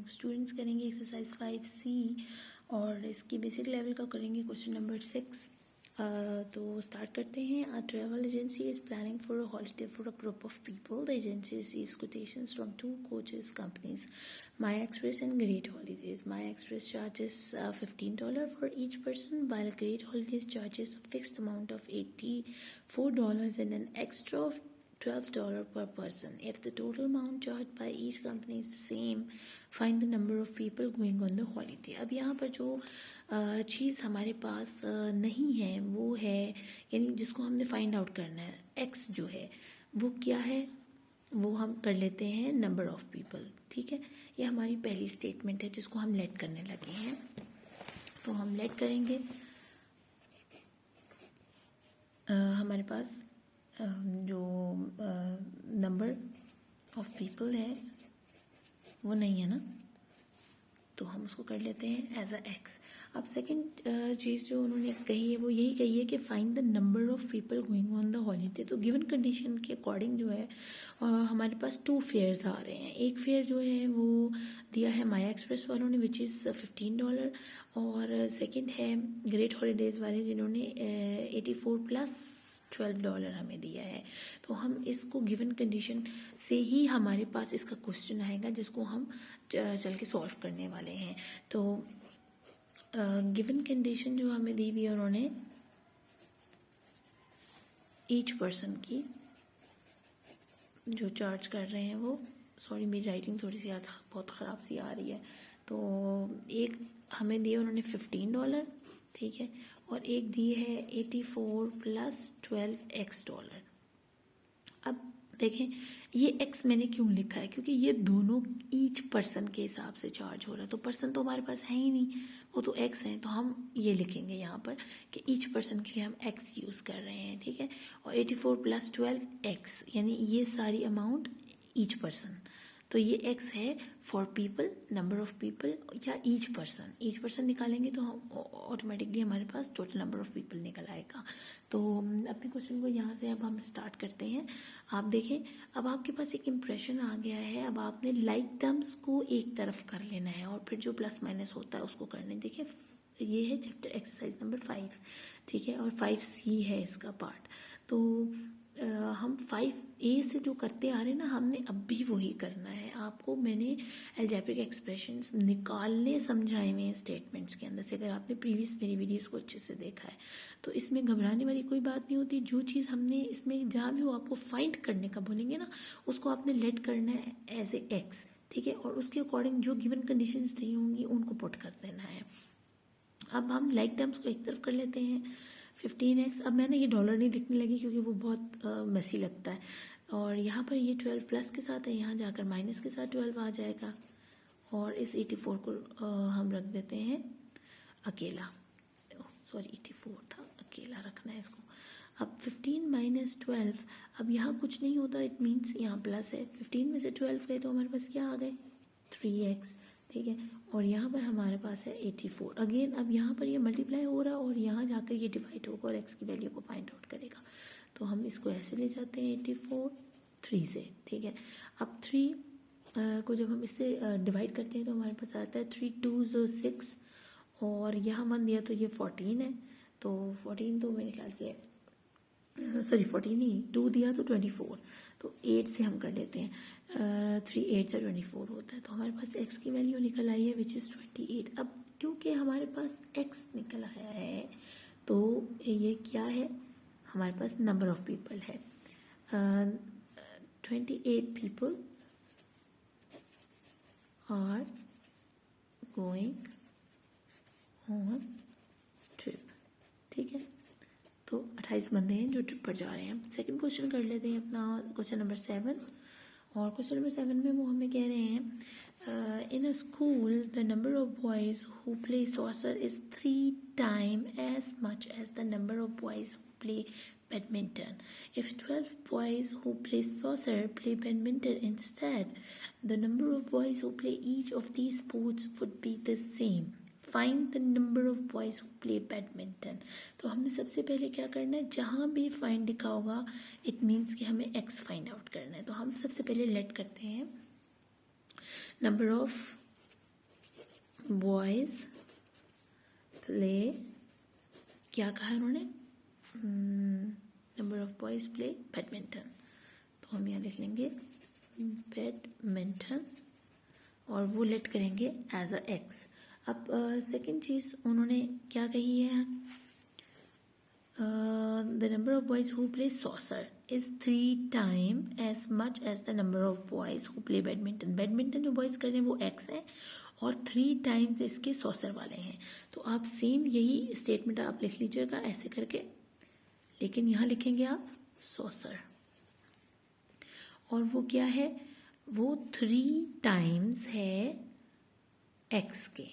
Students करेंगे exercise 5C और इसकी बेसिक लेवल का करेंगे क्वेश्चन नंबर 6। तो स्टार्ट करते हैं। A travel agency is planning for a holiday for a group of people. The agency receives quotations from two coaches companies, Maya Express and Great Holidays. Maya Express charges $15 for each person, while Great Holidays charges a fixed amount of $84 and an extra of $12 per person. If the total amount charged by each company is the same, find the number of people going on the holiday. अब यहाँ पर जो चीज़ हमारे पास नहीं है वो है, यानी जिसको हमने फाइंड आउट करना है, x जो है वो क्या है, वो हम कर लेते हैं नंबर ऑफ पीपल। ठीक है, ये हमारी पहली स्टेटमेंट है जिसको हम लेट करने लगे हैं। तो हम लेट करेंगे, हमारे पास जो नंबर ऑफ पीपल है वो नहीं है ना, तो हम उसको कर लेते हैं एज अ एक्स। अब सेकंड चीज़ जो उन्होंने कही है वो यही कही है कि find the number of people going on the holiday. तो गिवन कंडीशन के अकॉर्डिंग जो है हमारे पास 2 फेयर्स आ रहे हैं। एक फेयर जो है वो दिया है माया एक्सप्रेस वालों ने विच इज़ $15, और सेकंड है ग्रेट हॉलीडेज़ वाले जिन्होंने 84 प्लस $12 हमें दिया है। तो हम इसको गिवन कंडीशन से ही हमारे पास इसका क्वेश्चन आएगा जिसको हम चल के सॉल्व करने वाले हैं। तो गिवन कंडीशन जो हमें दी हुई है उन्होंने ईच पर्सन की जो चार्ज कर रहे हैं वो, सॉरी मेरी राइटिंग थोड़ी सी आज बहुत ख़राब सी आ रही है। तो एक हमें दिया उन्होंने $15, ठीक है, और एक दी है 84 प्लस $12 अब देखें ये x मैंने क्यों लिखा है, क्योंकि ये दोनों ईच पर्सन के हिसाब से चार्ज हो रहा है। तो पर्सन तो हमारे पास है ही नहीं, वो तो x है, तो हम ये लिखेंगे यहाँ पर कि ईच पर्सन के लिए हम x यूज़ कर रहे हैं। ठीक है, और 84 प्लस 12 x, यानी ये सारी अमाउंट ईच पर्सन। तो ये x है for people, number of people या ईच पर्सन निकालेंगे तो हम ऑटोमेटिकली हमारे पास टोटल नंबर ऑफ पीपल निकल आएगा। तो अपने क्वेश्चन को यहाँ से अब हम स्टार्ट करते हैं। आप देखें अब आपके पास एक इम्प्रेशन आ गया है। अब आपने लाइक टर्म्स को एक तरफ कर लेना है और फिर जो प्लस माइनस होता है उसको करना है। देखिए ये है चैप्टर एक्सरसाइज नंबर 5, ठीक है, और 5C है इसका पार्ट। तो हम 5A से जो करते आ रहे हैं ना, हमने अब भी वही करना है। आपको मैंने अलजेब्रिक एक्सप्रेशंस निकालने समझाए हुए हैं स्टेटमेंट्स के अंदर से। अगर आपने प्रीवियस मेरी वीडियोस को अच्छे से देखा है तो इसमें घबराने वाली कोई बात नहीं होती। जो चीज़ हमने इसमें जहाँ भी वो आपको फाइंड करने का बोलेंगे ना, उसको आपने लेट करना है एज ए एक्स, ठीक है, और उसके अकॉर्डिंग जो गिवन कंडीशंस दी होंगी उनको पुट कर देना है। अब हम लाइक टर्म्स को एक तरफ कर लेते हैं। 15x, अब मैंने ये डॉलर नहीं लिखने लगी क्योंकि वो बहुत मैसी लगता है। और यहाँ पर ये 12 प्लस के साथ है, यहाँ जाकर माइनस के साथ 12 आ जाएगा, और इस 84 को हम रख देते हैं अकेला। सॉरी 84 था, अकेला रखना है इसको। अब 15 माइनस 12, अब यहाँ कुछ नहीं होता, इट मीन्स यहाँ प्लस है। 15 में से 12 गए तो हमारे पास क्या आ गए 3x, ठीक है, और यहाँ पर हमारे पास है 84। अगेन अब यहाँ पर ये मल्टीप्लाई हो रहा है और यहाँ जाकर ये डिवाइड होगा और x की वैल्यू को फाइंड आउट करेगा। तो हम इसको ऐसे ले जाते हैं 84 3 से, ठीक है। अब 3 को जब हम इससे डिवाइड करते हैं तो हमारे पास आता है 3 2 6, और यहाँ 1 दिया तो ये 14 है। तो 14 तो मेरे ख्याल से सॉरी 14 नहीं, 2 दिया तो 24, तो 8 से हम कर लेते हैं। 3 8 से 24 होता है। तो हमारे पास x की वैल्यू निकल आई है विच इज़ 28। अब क्योंकि हमारे पास x निकल आया है तो ये क्या है, हमारे पास नंबर ऑफ पीपल है। 28 people are going on trip, ठीक है। तो 28 बंदे हैं जो ट्रिप पर जा रहे हैं। सेकंड क्वेश्चन कर लेते हैं अपना, क्वेश्चन नंबर 7। और क्वेश्चन नंबर 7 में वो हमें कह रहे हैं in a school the number of boys who play soccer is 3 times as much as the number of boys who play badminton. If 12 boys who play soccer play badminton instead, the number of boys who play each of these sports would be the same. Find the number of boys who play badminton. तो हमने सबसे पहले क्या करना है, जहाँ भी find लिखा होगा इट मीन्स कि हमें x फाइंड आउट करना है। तो हम सबसे पहले लेट करते हैं नंबर ऑफ बॉयज प्ले, क्या कहा उन्होंने, number of boys play badminton, तो हम यहाँ लिख लेंगे बैडमिंटन और वो लेट करेंगे एज अ एक्स। अब सेकेंड चीज़ उन्होंने क्या कही है, the number of boys who play soccer is 3 times as much as the number of boys who play badminton. Badminton जो बॉयज कर रहे हैं वो एक्स है और 3 times इसके सॉसर वाले हैं। तो आप सेम यही स्टेटमेंट आप लिख लीजिएगा ऐसे करके, लेकिन यहाँ लिखेंगे आप सॉसर, और वो क्या है, वो 3 times है एक्स के,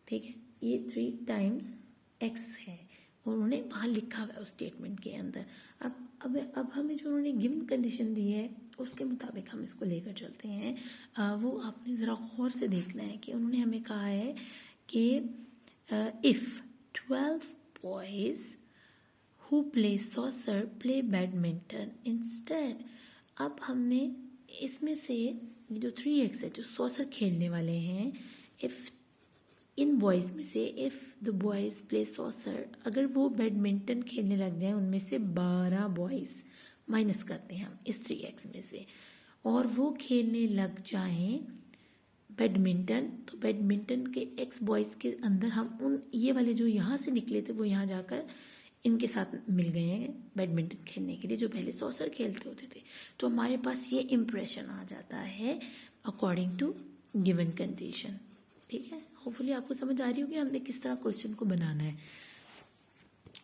ठीक है, ये 3 times एक्स है और उन्होंने वहाँ लिखा हुआ है उस स्टेटमेंट के अंदर। अब हमें जो उन्होंने गिवन कंडीशन दी है उसके मुताबिक हम इसको लेकर चलते हैं। वो आपने ज़रा गौर से देखना है कि उन्होंने हमें कहा है कि if 12 boys who play saucer play badminton instead. अब हमने इसमें से ये जो 3x है जो सॉसर खेलने वाले हैं, इफ़ इन बॉयज़ में से if the boys play saucer, अगर वो बैडमिंटन खेलने लग जाए उनमें से 12 बॉयज़ माइनस करते हैं हम इस 3x में से, और वो खेलने लग जाएं बैडमिंटन, तो बैडमिंटन के x बॉयज़ के अंदर हम उन ये वाले जो यहाँ से निकले थे वो यहाँ जाकर इनके साथ मिल गए हैं बैडमिंटन खेलने के लिए जो पहले सॉसर खेलते होते थे। तो हमारे पास ये इम्प्रेशन आ जाता है अकॉर्डिंग टू गिवन कंडीशन, ठीक है। होपफुली आपको समझ आ रही होगी हमने किस तरह क्वेश्चन को बनाना है।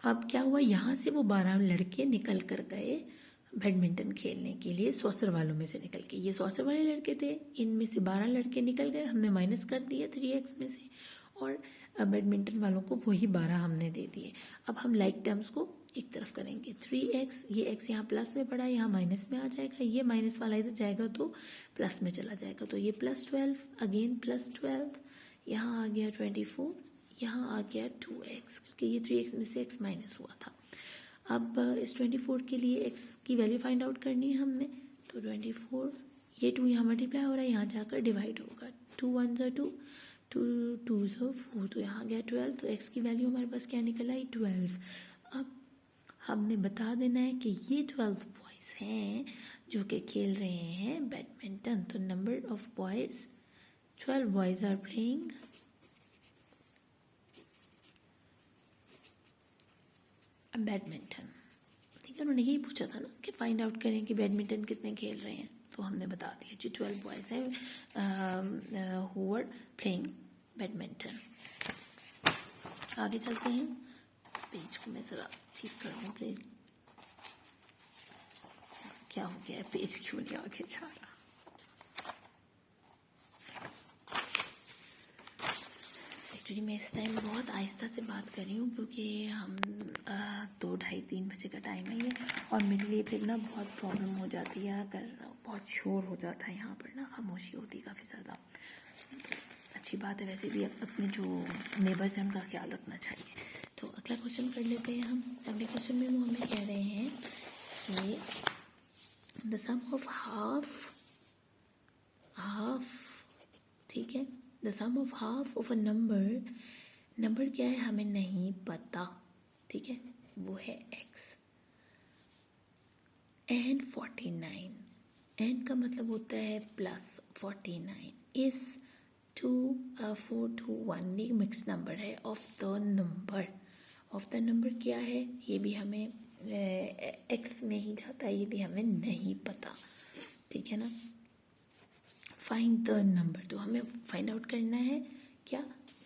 अब क्या हुआ, यहाँ से वो 12 लड़के निकल कर गए बैडमिंटन खेलने के लिए, सॉसर वालों में से निकल के, ये सॉसर वाले लड़के थे, इनमें से 12 लड़के निकल गए, हमने माइनस कर दिया 3x में से, और बैडमिंटन वालों को वही 12 हमने दे दिए। अब हम लाइक टर्म्स को एक तरफ करेंगे, 3x, ये x यहाँ प्लस में पड़ा यहाँ माइनस में आ जाएगा, ये माइनस वाला इधर जाएगा तो प्लस में चला जाएगा, तो ये +12 अगेन +12, यहाँ आ गया 24, यहाँ आ गया 2x, क्योंकि ये 3x में से x माइनस हुआ था। अब इस 24 के लिए x की वैल्यू फाइंड आउट करनी है हमने, तो 24, ये 2 यहाँ मल्टीप्लाई हो रहा है, यहाँ जाकर डिवाइड होगा, 2 1 2, 2 2 4, तो यहाँ गया 12, तो x की वैल्यू हमारे पास क्या निकल आई 12। अब हमने बता देना है कि ये 12 बॉयज़ हैं जो कि खेल रहे हैं बैडमिंटन, तो number of boys 12 boys are playing badminton, ठीक है। उन्होंने यही पूछा था ना कि फाइंड आउट करें कि बैडमिंटन कितने खेल रहे हैं, तो हमने बता दिया जो 12 बॉयज़ हैं हु आर प्लेइंग बैडमिंटन। आगे चलते हैं, पेज को मैं ज़रा ठीक कर दूँ प्लीज, क्या हो गया है, पेज क्यों नहीं आगे जा रहा। एक्चुअली मैं इस टाइम बहुत आहिस्ता से बात कर रही हूँ क्योंकि हम 2 ढाई 3 बजे का टाइम है ये, और मेरे लिए फिर ना बहुत प्रॉब्लम हो जाती है अगर बहुत शोर हो जाता है, यहाँ पर ना खामोशी होती है काफ़ी ज़्यादा। अच्छी बात है वैसे भी, अपने जो नेबर्स हैं उनका ख्याल रखना चाहिए। तो अगला क्वेश्चन कर लेते हैं हम। अगले क्वेश्चन में वो हमें कह रहे हैं कि द सम ऑफ हाफ, ठीक है, the sum of half of a number क्या है हमें नहीं पता, ठीक है, वो है x एंड 49, एंड का मतलब होता है प्लस 49 इस 2 4 2 1, ये मिक्स नंबर है ऑफ द नंबर क्या है ये भी हमें x में ही जाता है, ये भी हमें नहीं पता, ठीक है ना। फाइंड द नंबर, तो हमें फाइंड आउट करना है क्या,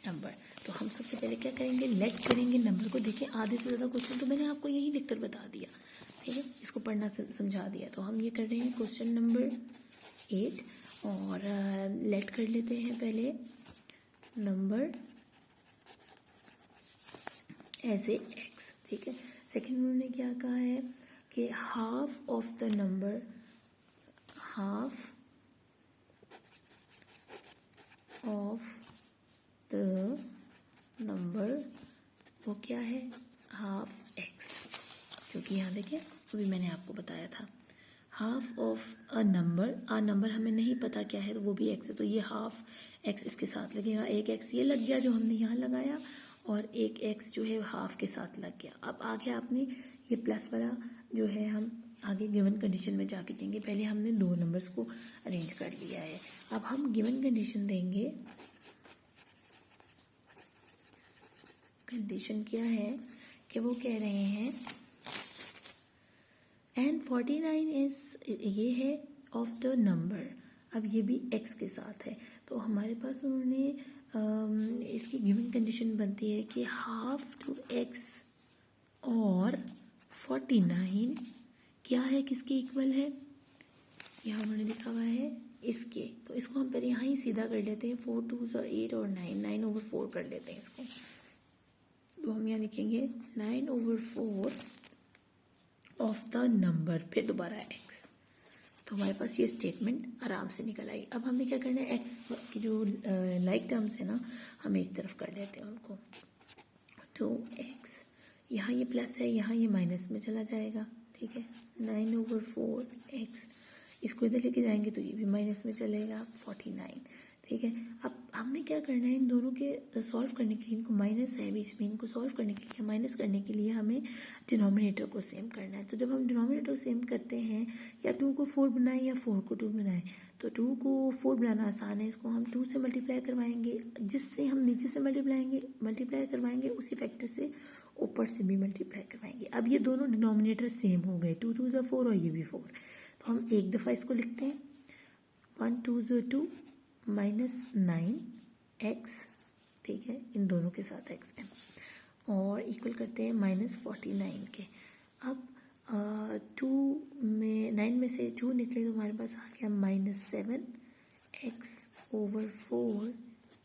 नंबर। तो हम सबसे पहले क्या करेंगे, लेट करेंगे नंबर को। देखिए आधे से ज़्यादा क्वेश्चन तो मैंने आपको यही लिखकर बता दिया, ठीक है, इसको पढ़ना समझा दिया। तो हम ये कर रहे हैं क्वेश्चन नंबर 8, और लेट कर लेते हैं पहले नंबर एज ए x, ठीक है। सेकेंड उन्होंने क्या कहा है कि half of the number, half of the number वो क्या है, हाफ x, क्योंकि यहाँ देखिए अभी मैंने आपको बताया था हाफ ऑफ अ नंबर हमें नहीं पता क्या है, तो वो भी एक्स है, तो ये हाफ एक्स इसके साथ लगेगा। एक एक्स ये लग गया जो हमने यहाँ लगाया, और एक एक्स जो है हाफ के साथ लग गया। अब आगे आपने ये प्लस वाला जो है हम आगे गिवन कंडीशन में जाके देंगे। पहले हमने दो नंबर्स को अरेंज कर लिया है, अब हम गिवन कंडीशन देंगे। कंडीशन क्या है कि वो कह रहे हैं एंड 49 ये है ऑफ द नंबर। अब ये भी x के साथ है, तो हमारे पास उन्होंने इसकी गिवन कंडीशन बनती है कि हाफ टू x और 49 क्या है, किसके इक्वल है, यहाँ उन्होंने लिखा हुआ है इसके। तो इसको हम पहले यहाँ ही सीधा कर लेते हैं, 4 2 8 और 9/4 कर लेते हैं इसको। तो हम यहाँ लिखेंगे 9/4 ऑफ द नंबर, फिर दोबारा x। तो हमारे पास ये स्टेटमेंट आराम से निकल आई। अब हमें क्या करना है, x की जो लाइक टर्म्स है ना, हम एक तरफ कर लेते हैं उनको। तो x यहाँ ये प्लस है, यहाँ ये माइनस में चला जाएगा, ठीक है। 9/4 x, इसको इधर लेके जाएंगे तो ये भी माइनस में चलेगा, 49, ठीक है। अब हमने क्या करना है, इन दोनों के सॉल्व करने के लिए, इनको माइनस है बीच में, इनको सॉल्व करने के लिए, माइनस करने के लिए हमें डिनोमिनेटर को सेम करना है। तो जब हम डिनोमिनेटर सेम करते हैं, या 2 को 4 बनाएं या 4 को 2 बनाएं, तो 2 को 4 बनाना आसान है, इसको हम 2 से मल्टीप्लाई करवाएंगे, जिससे हम नीचे से मल्टीप्लाई करवाएंगे उसी फैक्टर से ऊपर से भी मल्टीप्लाई करवाएंगे। अब ये दोनों डिनोमिनेटर सेम हो गए, 2 2 4 और ये भी 4। तो हम एक दफ़ा इसको लिखते हैं, 1 2 2 -9x, ठीक है, इन दोनों के साथ x है, और इक्वल करते हैं -49 के। अब 2 में 9 में से 2 निकले तो हमारे पास आ गया -7x/4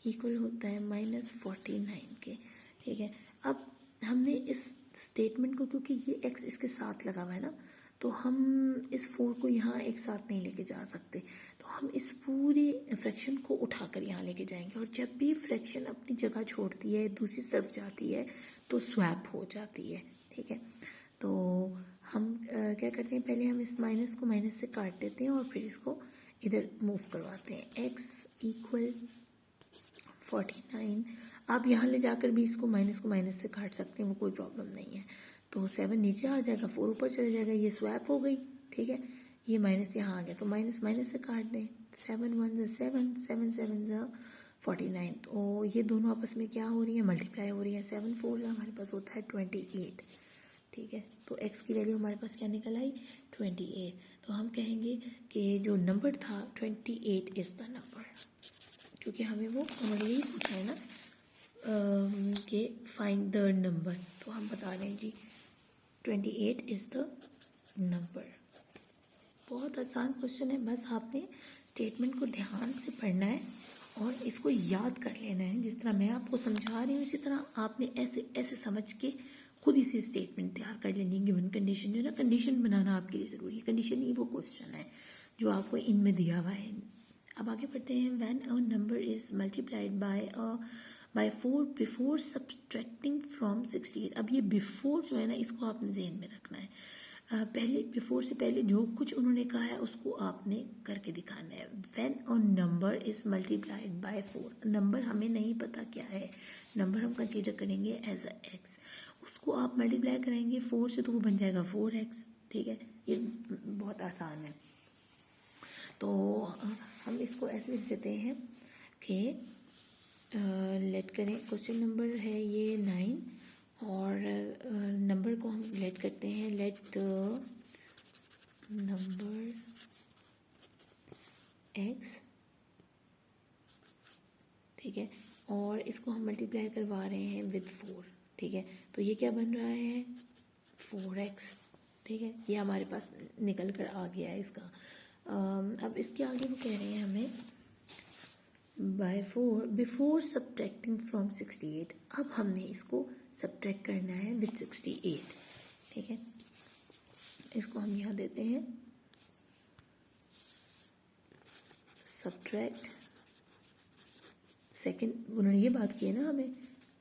इक्वल होता है -49 के, ठीक है। अब हमने इस स्टेटमेंट को, क्योंकि ये x इसके साथ लगा हुआ है ना, तो हम इस 4 को यहाँ एक साथ नहीं लेके जा सकते, तो हम इस पूरी फ्रैक्शन को उठाकर यहाँ लेके जाएंगे। और जब भी फ्रैक्शन अपनी जगह छोड़ती है, दूसरी तरफ जाती है, तो स्वैप हो जाती है, ठीक है। तो हम क्या करते हैं, पहले हम इस माइनस को माइनस से काट देते हैं और फिर इसको इधर मूव करवाते हैं। x = 49, आप यहाँ ले जाकर भी इसको माइनस को माइनस से काट सकते हैं, वो कोई प्रॉब्लम नहीं है। तो 7 नीचे आ जाएगा, 4 ऊपर चला जाएगा, ये स्वैप हो गई, ठीक है। ये माइनस यहाँ आ गया, तो माइनस माइनस से काट दें, 7 1 7 7 7 49। तो ये दोनों आपस में क्या हो रही है, मल्टीप्लाई हो रही है। 7 4 हमारे पास होता है 28, ठीक है। तो x की वैल्यू हमारे पास क्या निकल आई, 28। तो हम कहेंगे कि जो नंबर था 28 इज़ द नंबर, क्योंकि हमें वो उन्होंने यही पूछा है ना कि फाइंड द नंबर, तो हम बता रहे हैं जी 28 इज़ द नंबर। बहुत आसान क्वेश्चन है, बस आपने स्टेटमेंट को ध्यान से पढ़ना है और इसको याद कर लेना है। जिस तरह मैं आपको समझा रही हूँ, इसी तरह आपने ऐसे ऐसे समझ के खुद ही से स्टेटमेंट तैयार कर लेनी है। गिवन कंडीशन जो है ना, कंडीशन बनाना आपके लिए ज़रूरी है। कंडीशन ही वो क्वेश्चन है जो आपको इनमें दिया हुआ है। अब आगे बढ़ते हैं। When a number is multiplied by 4 before subtracting from 68। अब ये बिफोर जो है ना, इसको आपने ज़हन में रखना है। पहले बिफोर से पहले जो कुछ उन्होंने कहा है उसको आपने करके दिखाना है। When a number is multiplied by 4, number हमें नहीं पता क्या है, नंबर हम कंसीडर करेंगे एज अ एक्स, उसको आप मल्टीप्लाई करेंगे 4 से तो वो बन जाएगा 4x, ठीक है। ये बहुत आसान है। तो हम इसको ऐसे लिख देते हैं कि लेट करें, क्वेश्चन नंबर है ये 9 और नंबर को हम लेट करते हैं, लेट द नंबर x, ठीक है, और इसको हम मल्टीप्लाई करवा रहे हैं विद 4, ठीक है। तो ये क्या बन रहा है, 4x, ठीक है। ये हमारे पास निकल कर आ गया है इसका। अब इसके आगे वो कह रहे हैं हमें बाय 4 बिफोर सब्ट्रैक्टिंग फ्रॉम 68। अब हमने इसको सब्ट्रैक्ट करना है विद 68, ठीक है। इसको हम यहाँ देते हैं सब्ट्रैक्ट सेकंड, उन्होंने ये बात की है ना हमें,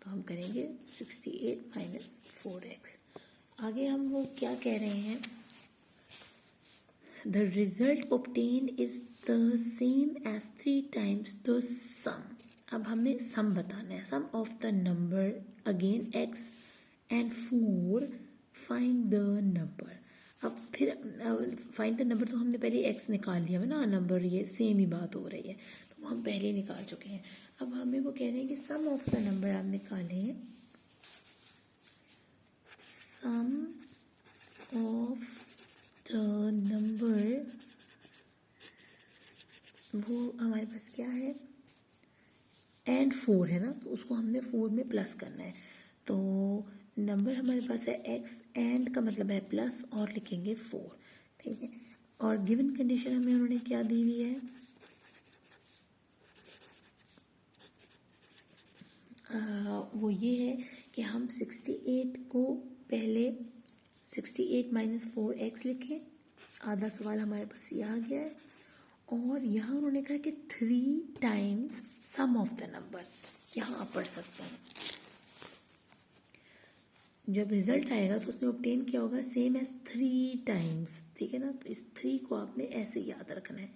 तो हम करेंगे 68 - 4x। आगे हम वो क्या कह रहे हैं, the result obtain is the same as 3 times the sum. अब हमें सम बताना है, sum of the number again x and 4 find the number. अब फिर फाइंड द नंबर, तो हमने पहले x निकाल लिया है ना, नंबर ये सेम ही बात हो रही है, तो हम पहले ही निकाल चुके हैं। अब हमें वो कह रहे हैं कि सम ऑफ द नंबर आप निकालें, सम ऑफ द नंबर, वो हमारे पास क्या है, एंड 4 है ना, तो उसको हमने 4 में प्लस करना है। तो नंबर हमारे पास है x, एंड का मतलब है प्लस, और लिखेंगे 4, ठीक है। और गिवन कंडीशन हमें उन्होंने क्या दी हुई है, वो ये है कि हम 68 को पहले 68 माइनस 4x लिखें। आधा सवाल हमारे पास ये आ गया है। और यहाँ उन्होंने कहा कि 3 times sum of the number, यहाँ आप पढ़ सकते हैं। जब रिजल्ट आएगा तो उसने ऑब्टेन किया होगा सेम एज 3 टाइम्स, ठीक है ना। तो इस 3 को आपने ऐसे याद रखना है।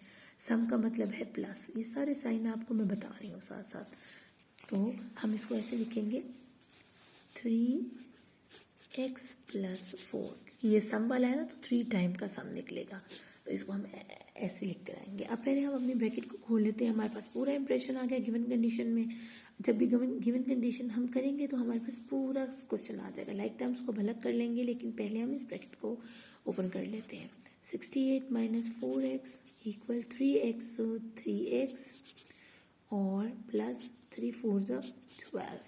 सम का मतलब है प्लस, ये सारे साइन आपको मैं बता रही हूँ साथ साथ। तो हम इसको ऐसे लिखेंगे 3x + 4, क्योंकि ये सम वाला है ना, तो 3 टाइम का सम निकलेगा, तो इसको हम ऐसे लिख कर आएंगे। अब पहले हम अपनी ब्रैकेट को खोल लेते हैं। हमारे पास पूरा इंप्रेशन आ गया गिवन कंडीशन में। जब भी गिवन कंडीशन हम करेंगे तो हमारे पास पूरा क्वेश्चन आ जाएगा। लाइक टर्म्स को अलग कर लेंगे, लेकिन पहले हम इस ब्रैकेट को ओपन कर लेते हैं। 68 माइनस 4x इक्वल 3x, तो 3x और प्लस 3 4 12।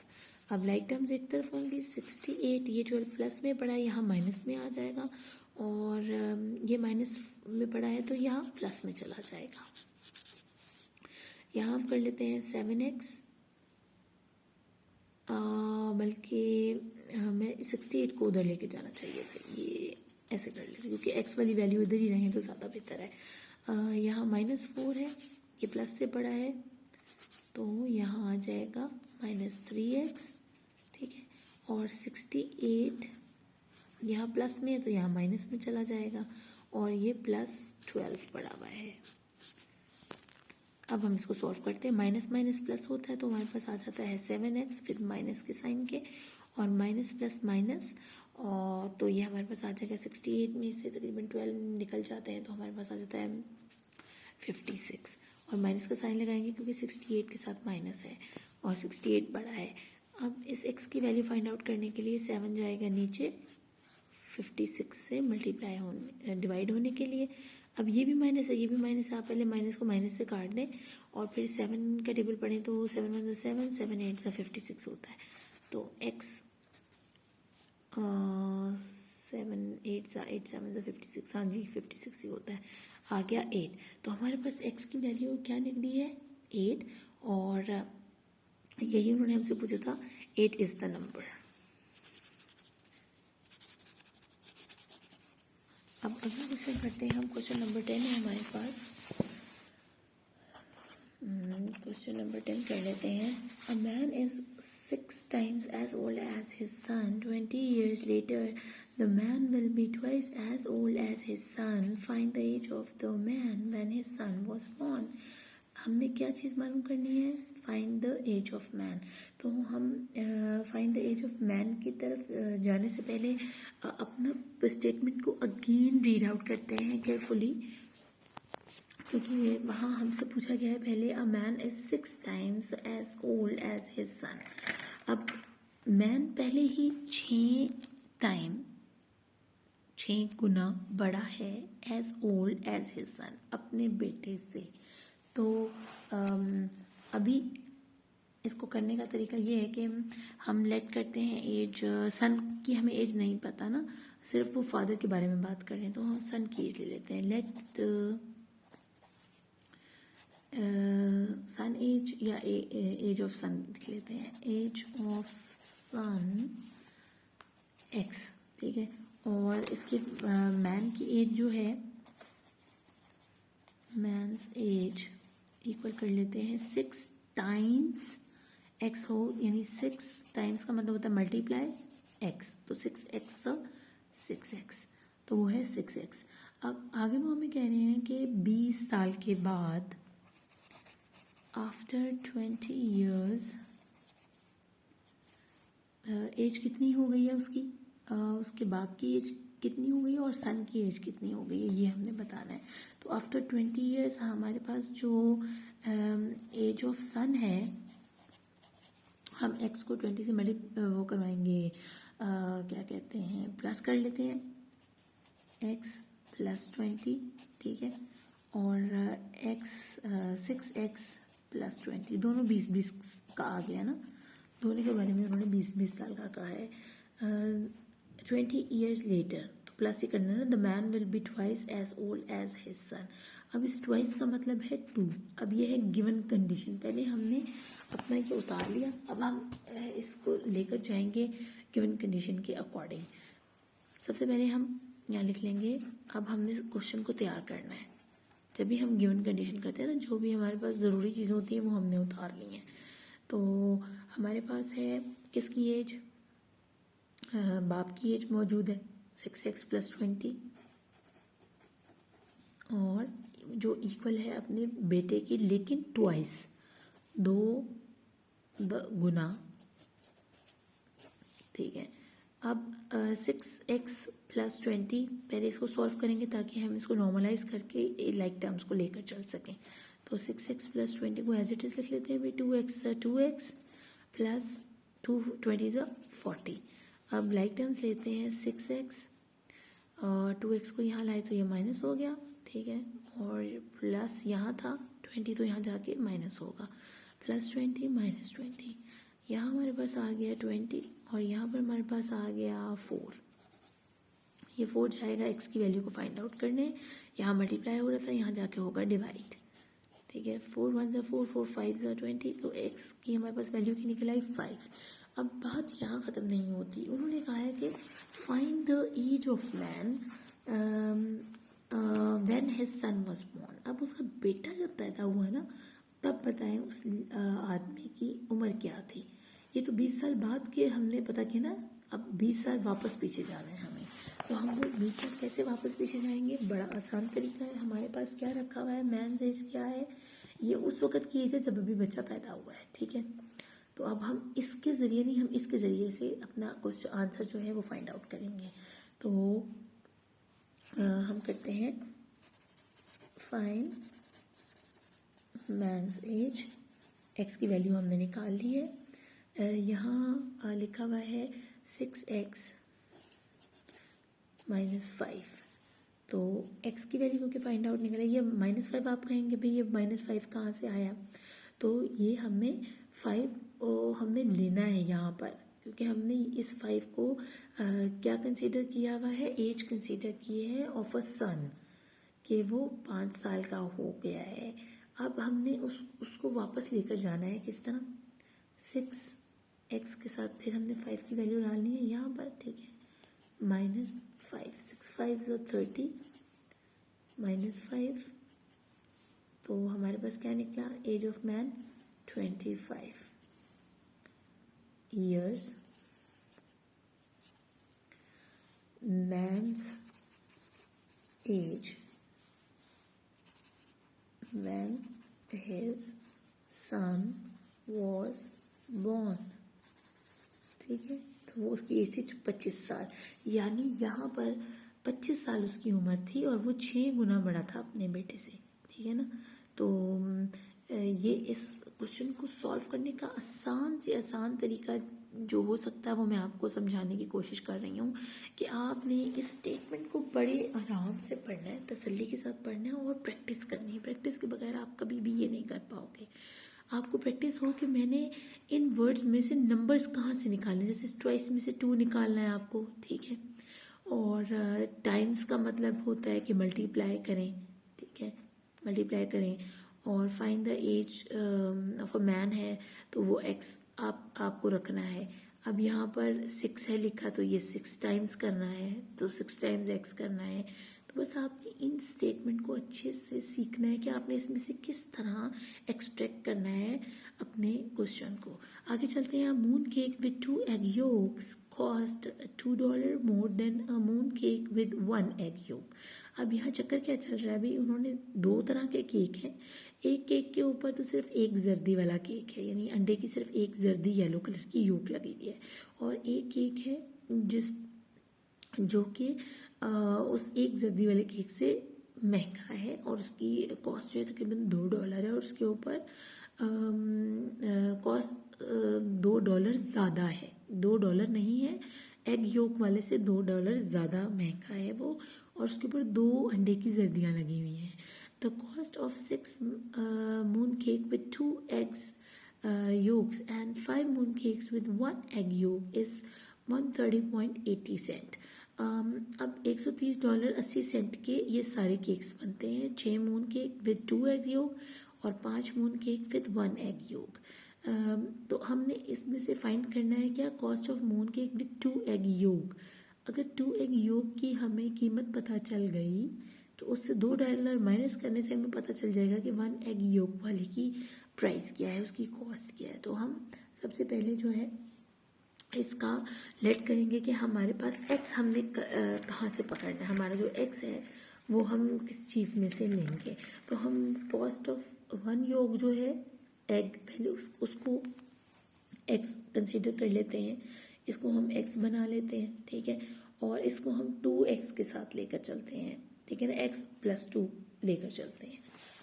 अब लाइक टर्म्स एक तरफ होंगी, 68 ये 12 प्लस में पड़ा है, यहाँ माइनस में आ जाएगा, और ये माइनस में पड़ा है तो यहाँ प्लस में चला जाएगा। यहाँ हम कर लेते हैं 7x, बल्कि हमें 68 को उधर लेके जाना चाहिए था, ये ऐसे कर लेते क्योंकि x वाली वैल्यू इधर ही रहे तो ज़्यादा बेहतर है। यहाँ -4 है, ये प्लस से पड़ा है, तो यहाँ आ जाएगा -3x, ठीक है। और 68 यहाँ प्लस में है तो यहाँ माइनस में चला जाएगा, और ये +12 पड़ा हुआ है। अब हम इसको सॉल्व करते हैं। माइनस माइनस प्लस होता है तो हमारे पास आ जाता है 7x, फिर माइनस के साइन के, और माइनस प्लस माइनस, और तो ये हमारे पास आ जाएगा 68 में से तकरीबन 12 निकल जाते हैं, तो हमारे पास आ जाता है 56। और माइनस का साइन लगाएंगे क्योंकि 68 के साथ माइनस है और 68 बड़ा है। अब इस x की वैल्यू फाइंड आउट करने के लिए 7 जाएगा नीचे 56 से मल्टीप्लाई होने डिवाइड होने के लिए। अब ये भी माइनस है, ये भी माइनस है, आप पहले माइनस को माइनस से काट दें और फिर 7 का टेबल पढ़ें तो 7 1 7, 7 8 56 होता है। तो x 7 8 8 7 56, हाँ जी 56 ही होता है। आ गया 8, तो हमारे पास x की वैल्यू क्या निकली है 8, और यही उन्होंने हमसे पूछा था 8 इज़ द नंबर। अब अगला क्वेश्चन करते हैं हम। क्वेश्चन नंबर 10 है हमारे पास। क्वेश्चन नंबर 10 कर लेते हैं। अ man is 6 times as old as his son. 20 years later, the man will be twice as old as his son. Find the age of the man when his son was born. हमने क्या चीज़ मालूम करनी है? Find the age of man. तो हम find the age of man की तरफ जाने से पहले अपना स्टेटमेंट को अगेन रीड आउट करते हैं केयरफुली, क्योंकि वहाँ हमसे पूछा गया है पहले a man is 6 times as old as his son। अब मैन पहले ही 6 गुना बड़ा है as old as his son, अपने बेटे से। तो अभी इसको करने का तरीका ये है कि हम लेट करते हैं एज, सन की हमें एज नहीं पता ना, सिर्फ वो फादर के बारे में बात कर रहे हैं, तो हम सन की एज ले लेते हैं। लेट सन एज या एज ऑफ सन लिख लेते हैं, एज ऑफ सन x, ठीक है। और इसके मैन की एज जो है, मैन्स एज इक्वल कर लेते हैं 6 टाइम्स x हो, यानी 6 टाइम्स का मतलब होता है मल्टीप्लाई x, तो 6x 6x, तो वो है 6x। आगे वो हमें कह रहे हैं कि 20 साल के बाद आफ्टर 20 years एज कितनी हो गई है उसकी, उसके बाप की एज कितनी हो गई है और सन की एज कितनी हो गई है, ये हमने बताना है। तो आफ्टर 20 years हमारे पास जो एज ऑफ सन है, हम x को 20 से वो करवाएंगे, क्या कहते हैं, प्लस कर लेते हैं, x + 20, ठीक है, और x 6x + 20, दोनों 20-20 का आ गया ना, दोनों के बारे में उन्होंने 20-20 साल का कहा है। 20 years later, तो प्लस ही करना है ना, the man will be twice as old as his son. अब इस ट्वाइस का मतलब है 2। अब ये है गिवन कंडीशन, पहले हमने अपना ये उतार लिया, अब हम इसको लेकर जाएंगे गिवन कंडीशन के अकॉर्डिंग। सबसे पहले हम यहाँ लिख लेंगे, अब हमने क्वेश्चन को तैयार करना है। जब भी हम गिवन कंडीशन करते हैं ना, जो भी हमारे पास ज़रूरी चीज़ें होती हैं वो हमने उतार ली हैं। तो हमारे पास है किसकी एज, बाप की एज मौजूद है 6x + 20, और जो इक्वल है अपने बेटे की, लेकिन ट्वाइस, 2 गुना, ठीक है। अब 6x + 20, पहले इसको सॉल्व करेंगे ताकि हम इसको नॉर्मलाइज करके लाइक टर्म्स को लेकर चल सकें। तो 6x + 20 को एज इट इज़ लिख लेते हैं भाई, 2x + 2 20 40। अब लाइक टर्म्स लेते हैं, 6x और 2x को यहाँ लाए तो ये माइनस हो गया, ठीक है, और प्लस यहाँ था 20 तो यहाँ जाके माइनस होगा, +20 -20, यहाँ हमारे पास आ गया 20 और यहाँ पर हमारे पास आ गया 4। ये 4 जाएगा x की वैल्यू को फाइंड आउट करने, यहाँ मल्टीप्लाई हो रहा था, यहाँ जाके होगा डिवाइड, ठीक है। 4 1 4, 4 5 20, तो x की हमारे पास वैल्यू की निकल आई 5। अब बात यहाँ ख़त्म नहीं होती, उन्होंने कहा है कि find the age of man when his son was born. अब उसका बेटा जब पैदा हुआ ना, तब बताएं उस आदमी की उम्र क्या थी। ये तो 20 साल बाद के हमने पता किया ना, अब 20 साल वापस पीछे जाना है हमें, तो हम वो 20 साल कैसे वापस पीछे जाएंगे, बड़ा आसान तरीका है। हमारे पास क्या रखा हुआ है, मैन्स एज क्या है, ये उस वक्त की एज है जब अभी बच्चा पैदा हुआ है, ठीक है। तो अब हम इसके ज़रिए नहीं, हम इसके ज़रिए से अपना क्वेश्चन आंसर जो है वो फाइंड आउट करेंगे। तो हम करते हैं फाइंड मैन्स एज, एक्स की वैल्यू हमने निकाल ली है, यहाँ लिखा हुआ है 6x -5, तो x की वैल्यू क्योंकि फाइंड आउट निकला, ये -5 आप कहेंगे भाई ये -5 कहाँ से आया, तो ये हमें 5 हमने लेना है यहाँ पर, क्योंकि हमने इस 5 को क्या कंसीडर किया हुआ है, एज कंसीडर की है ऑफ अ सन, कि वो 5 साल का हो गया है। अब हमने उसको वापस लेकर जाना है, किस तरह, 6x के साथ फिर हमने 5 की वैल्यू डालनी है यहाँ पर, ठीक है, -5, 6 5 30 -5, तो हमारे पास क्या निकला, age of man 25 years, man's age when his son was born, ठीक है। तो वो उसकी एज थी 25 साल, यानी यहाँ पर 25 साल उसकी उम्र थी और वो 6 गुना बड़ा था अपने बेटे से, ठीक है ना। तो ये इस क्वेश्चन को सॉल्व करने का आसान से आसान तरीका जो हो सकता है वो मैं आपको समझाने की कोशिश कर रही हूँ, कि आपने इस स्टेटमेंट को बड़े आराम से पढ़ना है, तसल्ली के साथ पढ़ना है और प्रैक्टिस करनी है। प्रैक्टिस के बगैर आप कभी भी ये नहीं कर पाओगे। आपको प्रैक्टिस हो कि मैंने इन वर्ड्स में से नंबर्स कहाँ से निकालने, जैसे ट्वाइस में से 2 निकालना है आपको, ठीक है, और टाइम्स का मतलब होता है कि मल्टीप्लाई करें, ठीक है, मल्टीप्लाई करें, और find the age of a man है तो वो x आपको रखना है। अब यहाँ पर 6 है लिखा, तो ये 6 टाइम्स करना है, तो 6 टाइम्स x करना है। तो बस आपने इन स्टेटमेंट को अच्छे से सीखना है कि आपने इसमें से किस तरह एक्सट्रैक्ट करना है अपने क्वेश्चन को। आगे चलते हैं, moon cake with 2 egg yolks cost $2 more than a moon cake with 1 egg yolk. अब यहाँ चक्कर क्या चल रहा है अभी, उन्होंने दो तरह के केक हैं। एक केक के ऊपर तो सिर्फ एक जर्दी वाला केक है, यानी अंडे की सिर्फ एक जर्दी येलो कलर की योक लगी हुई है, और एक केक है जो कि उस एक जर्दी वाले केक से महंगा है, और उसकी कॉस्ट जो है तकरीबन $2 है, और उसके ऊपर कॉस्ट $2 ज़्यादा है, $2 नहीं है, एग योक वाले से $2 ज़्यादा महंगा है वो, और उसके ऊपर 2 अंडे की जर्दियाँ लगी हुई हैं। The cost of 6 moon cake with 2 eggs yolks and 5 moon cakes with 1 egg yolk is 130.80 cent। अब $130.80 के ये सारे केक्स बनते हैं। 6 moon cake with 2 egg yolk और 5 moon cake with 1 egg yolk. तो हमने इसमें से फाइंड करना है क्या, cost of moon cake with 2 egg yolk. अगर 2 एग योक की हमें कीमत पता चल गई तो उससे $2 माइनस करने से हमें पता चल जाएगा कि 1 एग योक वाले की प्राइस क्या है, उसकी कॉस्ट क्या है। तो हम सबसे पहले जो है इसका लेट करेंगे कि हमारे पास एक्स हमने कहाँ से पकड़ना है। हमारा जो एक्स है वो हम किस चीज़ में से लेंगे। तो हम कॉस्ट ऑफ 1 योग जो है एग, पहले उसको एक्स कंसीडर कर लेते हैं, इसको हम एक्स बना लेते हैं, ठीक है, और इसको हम 2x के साथ लेकर चलते हैं, ठीक है ना, x+2 लेकर चलते हैं।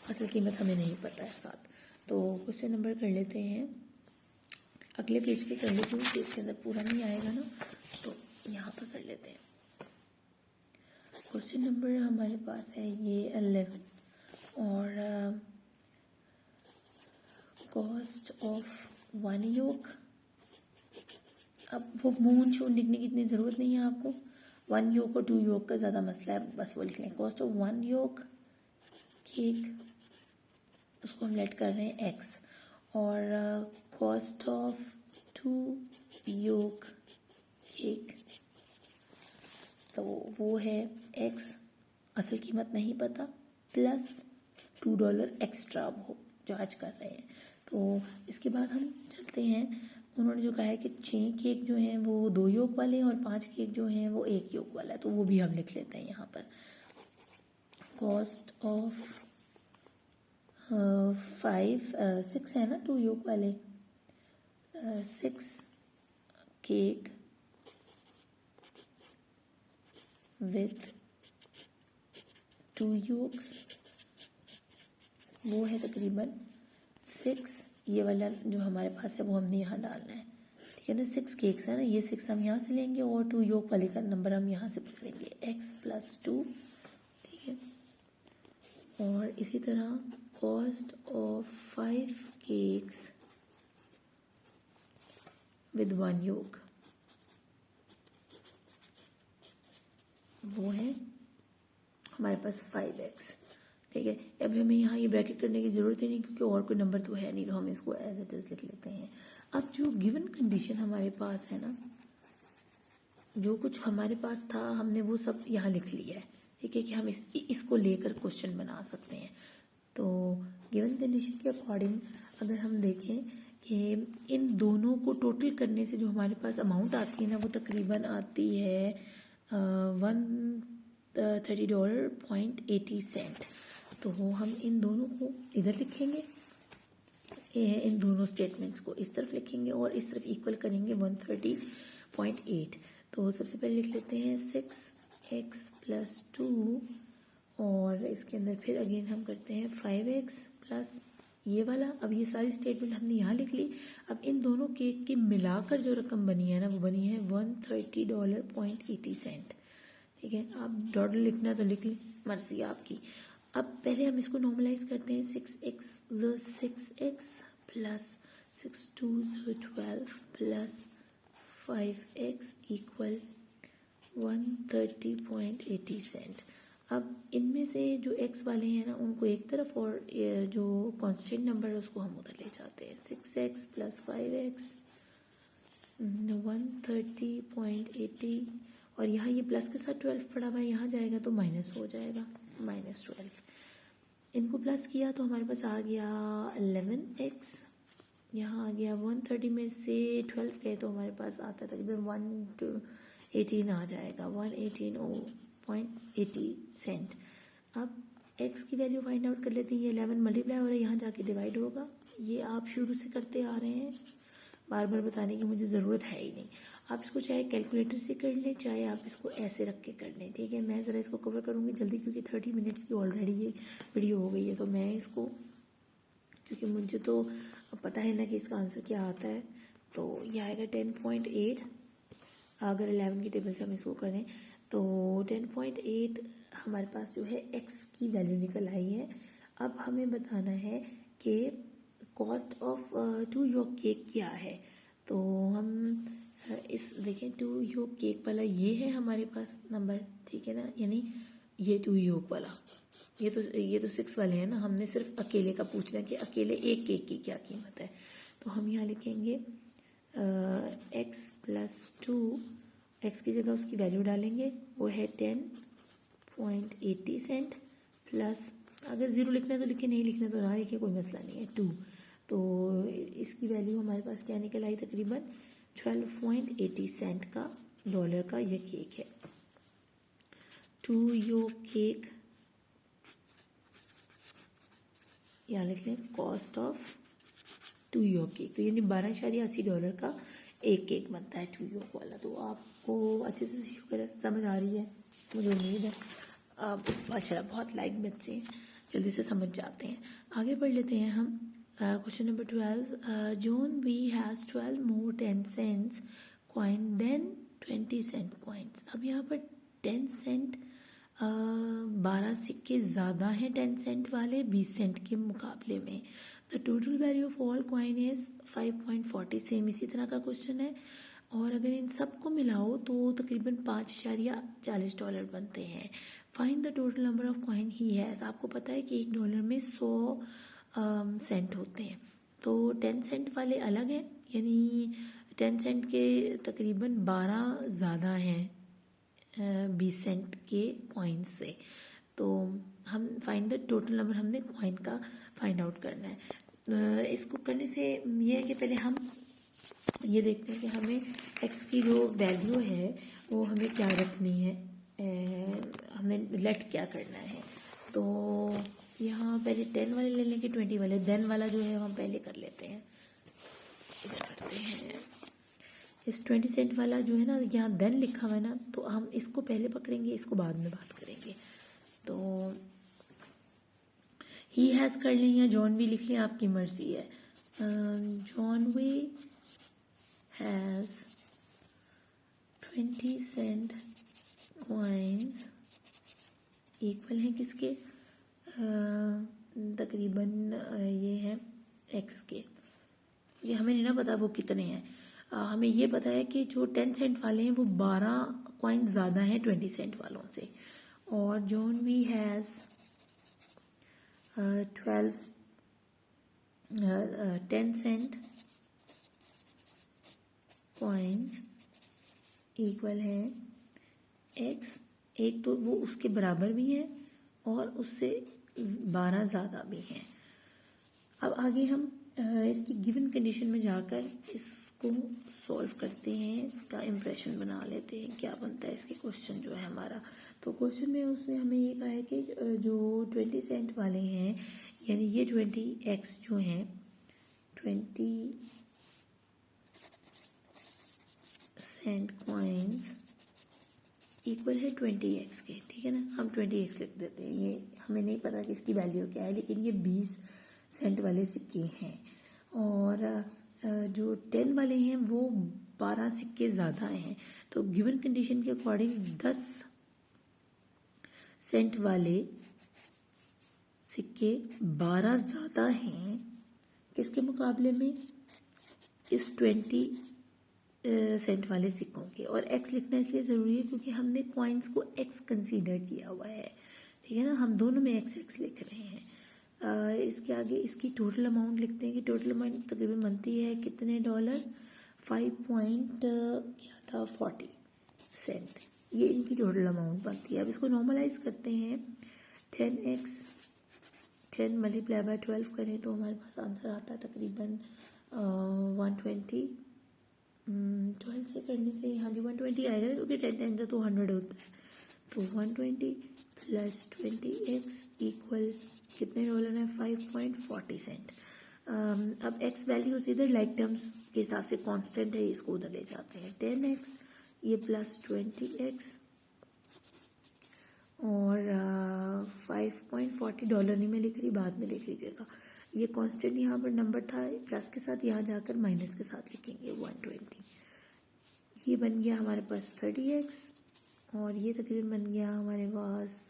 असल कीमत हमें नहीं पता है साथ। तो क्वेश्चन नंबर कर लेते हैं, अगले पेज पे कर लेते हैं, पेज के अंदर पूरा नहीं आएगा ना, तो यहाँ पर कर लेते हैं। क्वेश्चन नंबर हमारे पास है ये 11, और कॉस्ट ऑफ 1 योग। अब वो मून शून लिखने की इतनी ज़रूरत नहीं है आपको, 1 योग और 2 योग का ज़्यादा मसला है, बस वो लिख लें। कॉस्ट ऑफ 1 योग केक, उसको हम लेट कर रहे हैं x, और कॉस्ट ऑफ 2 योग केक, तो वो है x, असल कीमत नहीं पता, प्लस $2 एक्स्ट्रा वो चार्ज कर रहे हैं। तो इसके बाद हम चलते हैं, उन्होंने जो कहा है कि 6 केक जो हैं वो 2 योग वाले हैं और 5 केक जो हैं वो 1 योग वाला है, तो वो भी हम लिख लेते हैं यहाँ पर। कॉस्ट ऑफ 6 है ना 2 योग वाले, 6 केक विथ 2 योग्स, वो है तकरीबन 6। ये वाला जो हमारे पास है वो हमने यहाँ डालना है, ठीक है ना, 6 केक्स है ना, ये 6 हम यहाँ से लेंगे और 2 योग वाले का नंबर हम यहाँ से पकड़ेंगे, x+2, ठीक है। और इसी तरह कॉस्ट ऑफ 5 केक्स विद 1 योग, वो है हमारे पास 5x, ठीक है। अब हमें यहाँ ये ब्रैकेट करने की ज़रूरत ही नहीं क्योंकि और कोई नंबर तो है नहीं, तो हम इसको एज इट इज़ लिख लेते हैं। अब जो गिवन कंडीशन हमारे पास है ना, जो कुछ हमारे पास था हमने वो सब यहाँ लिख लिया है, ठीक है, कि हम इसको लेकर क्वेश्चन बना सकते हैं। तो गिवन कंडीशन के अकॉर्डिंग अगर हम देखें कि इन दोनों को टोटल करने से जो हमारे पास अमाउंट आती है ना, वो तकरीबन आती है $130.80। तो हम इन दोनों को इधर लिखेंगे, इन दोनों स्टेटमेंट्स को इस तरफ लिखेंगे और इस तरफ इक्वल करेंगे 130.8। तो सबसे पहले लिख लेते हैं 6x+2, और इसके अंदर फिर अगेन हम करते हैं 5x प्लस ये वाला। अब ये सारी स्टेटमेंट हमने यहाँ लिख ली। अब इन दोनों केक की मिलाकर जो रकम बनी है ना, वो बनी है $130.80, ठीक है। आप डॉलर लिखना तो लिख ली, मर्जी आपकी। अब पहले हम इसको नॉर्मलाइज करते हैं, 6x plus 6 2 12 plus 5x equal 130.80। अब इनमें से जो x वाले हैं ना उनको एक तरफ, और जो कांस्टेंट नंबर है उसको हम उधर ले जाते हैं। 6x प्लस 5x 130.80, और यहाँ ये प्लस के साथ 12 पड़ा हुआ है, यहाँ जाएगा तो माइनस हो जाएगा, -12। इनको प्लस किया तो हमारे पास आ गया 11x यहाँ आ गया 130 में से 12 गए तो हमारे पास आता है तकरीबन 118 आ जाएगा, 118.80 सेंट। अब x की वैल्यू फाइंड आउट कर लेते हैं। ये 11 मल्टीप्लाई हो रहा है, यहाँ जाके डिवाइड होगा। ये आप शुरू से करते आ रहे हैं, बार बार बताने की मुझे ज़रूरत है ही नहीं। आप इसको चाहे कैलकुलेटर से कर लें, चाहे आप इसको ऐसे रख के कर लें, ठीक है। मैं ज़रा इसको कवर करूँगी जल्दी क्योंकि 30 मिनट्स की ऑलरेडी ये वीडियो हो गई है। तो मैं इसको, क्योंकि मुझे तो पता है ना कि इसका आंसर क्या आता है, तो ये आएगा 10.8। अगर 11 की टेबल से हम इसको करें तो 10.8 हमारे पास जो है x की वैल्यू निकल आई है। अब हमें बताना है कि कॉस्ट ऑफ 2 योग केक क्या है। तो हम इस देखें 2 योग केक वाला ये है हमारे पास नंबर, ठीक है ना, यानी ये 2 योग वाला, ये तो 6 वाले हैं ना। हमने सिर्फ अकेले का पूछना कि अकेले एक केक की क्या कीमत है। तो हम यहाँ लिखेंगे x + 2, x की जगह उसकी वैल्यू डालेंगे, वो है 10.80 सेंट, प्लस अगर ज़ीरो लिखना है तो लिखे, नहीं लिखना तो ना लिखे, कोई मसला नहीं है, 2। तो इसकी वैल्यू हमारे पास क्या निकल आई, तकरीबन 12.80 सेंट का डॉलर का ये केक है। 2 योग केक, यहाँ लिख लें कॉस्ट ऑफ 2 योग केक, तो यानी $12.80 का एक केक बनता है 2 योग वाला। तो आपको अच्छे से शुक्र समझ आ रही है, मुझे उम्मीद है। आप माशाल्लाह बहुत लाइक बच्चे हैं, जल्दी से समझ जाते हैं। आगे बढ़ लेते हैं हम। Question number 12, John we has 12 more 10 cents coin then 20 cent coins. अब यहाँ पर 10 सेंट 12 सिक्के ज़्यादा हैं 10 सेंट वाले 20 सेंट के मुकाबले में। The total value of all coin is 5.40। Same इसी तरह का क्वेश्चन है, और अगर इन सबको मिलाओ तो तकरीबन $5.40 बनते हैं। Find the total number of coin he has. आपको पता है कि $1 में 100 सेंट होते हैं, तो 10 सेंट वाले अलग हैं, यानी 10 सेंट के तकरीबन 12 ज़्यादा हैं 20 सेंट के कॉइन्स से। तो हम फाइंड द टोटल नंबर, हमने कॉइन का फाइंड आउट करना है। इसको करने से ये है कि पहले हम ये देखते हैं कि हमें x की जो वैल्यू है वो हमें क्या रखनी है, हमें लेट क्या करना है। तो यहाँ पहले 10 वाले ले लेंगे, 20 वाले, देन वाला जो है हम पहले कर लेते हैं। इधर करते हैं इस 20 सेंट वाला जो है ना, यहाँ देन लिखा हुआ है ना, तो हम इसको पहले पकड़ेंगे, इसको बाद में बात करेंगे। तो ही हैज़ कर लें या जॉन वी लिख लें, आपकी मर्जी है। John we has 20 cent coins equal हैं किसके, तकरीबन ये है x के। ये हमें नहीं ना पता वो कितने हैं, हमें ये पता है कि जो 10 सेंट वाले हैं वो 12 कॉइन ज़्यादा हैं 20 सेंट वालों से। और John we has 10 cent coins equal है x, एक तो वो उसके बराबर भी है और उससे 12 ज़्यादा भी हैं। अब आगे हम इसकी गिवन कंडीशन में जाकर इसको सॉल्व करते हैं, इसका इम्प्रेशन बना लेते हैं, क्या बनता है इसके क्वेश्चन जो है हमारा। तो क्वेश्चन में उसने हमें ये कहा है कि जो 20 सेंट वाले हैं, यानी ये 20x जो हैं, 20 सेंट कॉइन्स इक्वल है 20x के, ठीक है ना। हम 20x लिख देते हैं, ये हमें नहीं पता कि इसकी वैल्यू क्या है, लेकिन ये 20 सेंट वाले सिक्के हैं। और जो 10 वाले हैं वो 12 सिक्के ज़्यादा हैं। तो गिवन कंडीशन के अकॉर्डिंग 10 सेंट वाले सिक्के 12 ज़्यादा हैं किसके मुकाबले में, इस 20 सेंट वाले सिक्कों के। और x लिखना इसलिए ज़रूरी है क्योंकि हमने कॉइन्स को x कंसीडर किया हुआ है, ठीक है ना, हम दोनों में x लिख रहे हैं। इसके आगे इसकी टोटल अमाउंट लिखते हैं कि टोटल अमाउंट तकरीबन बनती है कितने डॉलर, 5.40 सेंट, ये इनकी टोटल अमाउंट बनती है। अब इसको नॉर्मलाइज करते हैं, 10x 10 मल्टीप्लाई बाय 12 करें तो हमारे पास आंसर आता है तकरीबन 120। 12 से करने से हाँ जी 120 आएगा, क्योंकि 10 टाइम्स तो 100 होता है। तो 120 प्लस 20x इक्वल कितने डॉलर है? 5.40 सेंट। अब x वैल्यूज इधर लाइक टर्म्स के हिसाब से कांस्टेंट है, इसको उधर ले जाते हैं। 10x ये प्लस 20x और 5.40 डॉलर नहीं मैं लिख रही, बाद में लिख लीजिएगा। ये कांस्टेंट यहाँ पर नंबर था प्लस के साथ, यहाँ जाकर माइनस के साथ लिखेंगे 120। ये बन गया हमारे पास 30x और ये तकरीबन बन गया हमारे पास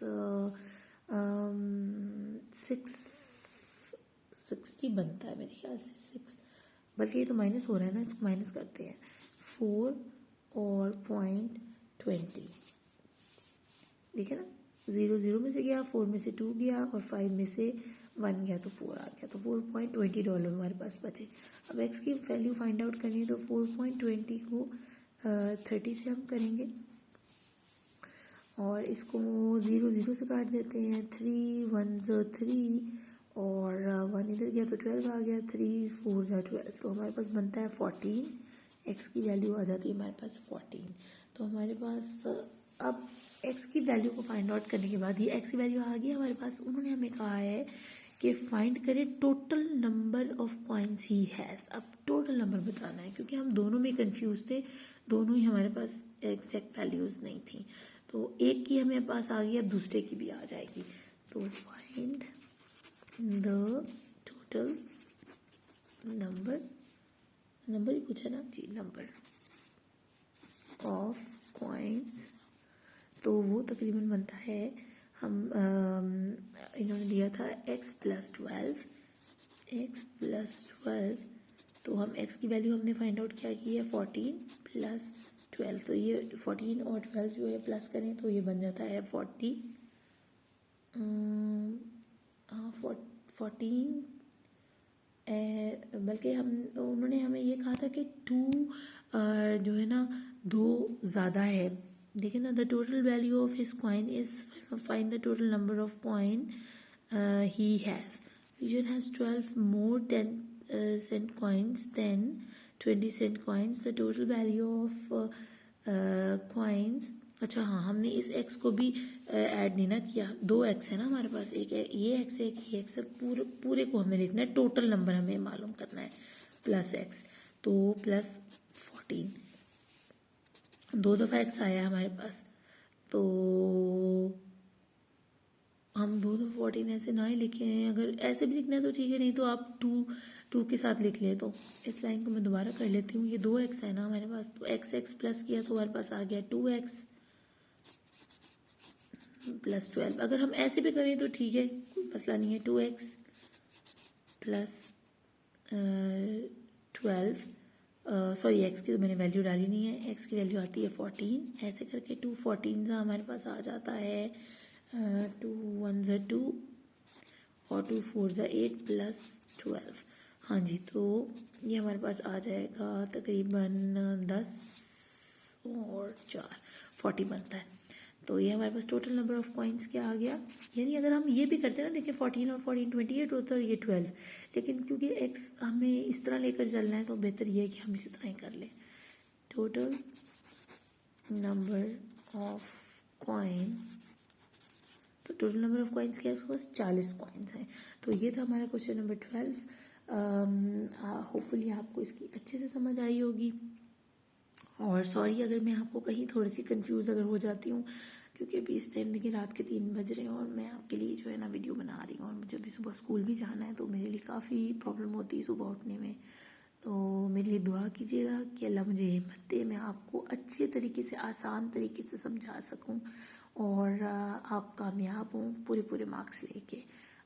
660 बनता है मेरे ख्याल से 6, बल्कि ये तो माइनस हो रहा है ना, इसको माइनस करते हैं। 4 और 0.20 ठीक है ना, 0 0 में से गया, 4 में से 2 गया और 5 में से 1 गया तो 4 आ गया। तो 4.20 डॉलर हमारे पास बचे। अब x की वैल्यू फाइंड आउट करनी है तो 4.20 को 30 से हम करेंगे और इसको 0 0 से काट देते हैं। 3 1 3 और 1 इधर गया तो 12 आ गया। 3 4 12 तो हमारे पास बनता है 14। x की वैल्यू आ जाती है हमारे पास 14। तो हमारे पास अब x की वैल्यू को फाइंड आउट करने के बाद ये x की वैल्यू आ गई हमारे पास। उन्होंने हमें कहा है कि फाइंड करें total number of coins he has. अब टोटल नंबर बताना है, क्योंकि हम दोनों में कंफ्यूज थे, दोनों ही हमारे पास एग्जैक्ट वैल्यूज नहीं थी। तो एक की हमें पास आ गई, अब दूसरे की भी आ जाएगी। तो फाइंड द टोटल नंबर ही पूछा ना जी, नंबर ऑफ कॉइन्स। तो वो तकरीबन बनता है, हम इन्होंने दिया था x + 12। तो हम x की वैल्यू हमने फाइंड आउट क्या की है 14 + 12। तो ये 14 और 12 जो है प्लस करें तो ये बन जाता है 40 14 बल्कि उन्होंने हमें ये कहा था कि 2 जो है ना 2 ज़्यादा है। देखिए ना, the total value of his coin is find the total number of coin he has. Fusion has 12 more 10 cent coins than 20 cent coins। The total value of coins. अच्छा हाँ, हमने इस x को भी ऐड नहीं ना किया। 2 x है ना हमारे पास, एक है ये x है, एक ये x है। पूरे को हमें लिखना है, टोटल नंबर हमें मालूम करना है प्लस x। तो प्लस 14 2 दफ़ा x आया हमारे पास, तो हम 2 दफ़ा 14 ऐसे ना ही लिखे हैं। अगर ऐसे भी लिखना है तो ठीक है, नहीं तो आप 2 के साथ लिख ले। तो इस लाइन को मैं दोबारा कर लेती हूँ। ये 2x है ना हमारे पास, तो x प्लस किया तो हमारे पास आ गया 2x + 12। अगर हम ऐसे भी करें तो ठीक है, कोई मसला नहीं है। 2x + 12 सॉरी x की तो मैंने वैल्यू डाली नहीं है, x की वैल्यू आती है 14। ऐसे करके 2 14 से हमारे पास आ जाता है 2 1 2 और 2 4 8 + 12। हाँ जी, तो ये हमारे पास आ जाएगा तकरीबन 10 और 4 40 बनता है। तो ये हमारे पास टोटल नंबर ऑफ कॉइन्स क्या आ गया। यानी अगर हम ये भी करते हैं ना, देखिए 14 और 14 28 होता है, ये 12, लेकिन क्योंकि x हमें इस तरह लेकर चलना है तो बेहतर ये है कि हम इसी तरह ही कर लें। टोटल नंबर ऑफ कॉइन, तो टोटल नंबर ऑफ कॉइन्स क्या है, उसके पास 40 कॉइन्स हैं। तो ये था हमारा क्वेश्चन नंबर 12। होपफुली आपको इसकी अच्छे से समझ आई होगी। और सॉरी अगर मैं आपको कहीं थोड़ी सी कंफ्यूज अगर हो जाती हूँ, क्योंकि अभी इस टाइम देखिए रात के 3 बज रहे हैं और मैं आपके लिए जो है ना वीडियो बना रही हूँ, और मुझे अभी सुबह स्कूल भी जाना है, तो मेरे लिए काफ़ी प्रॉब्लम होती है सुबह उठने में। तो मेरे लिए दुआ कीजिएगा कि अल्लाह मुझे हिम्मत दे, मैं आपको अच्छे तरीके से आसान तरीके से समझा सकूँ और आप कामयाब हों पूरे मार्क्स लेके।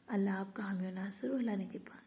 अल्लाह आपका हामी और नासिर हो, अल्लाह ने के पास।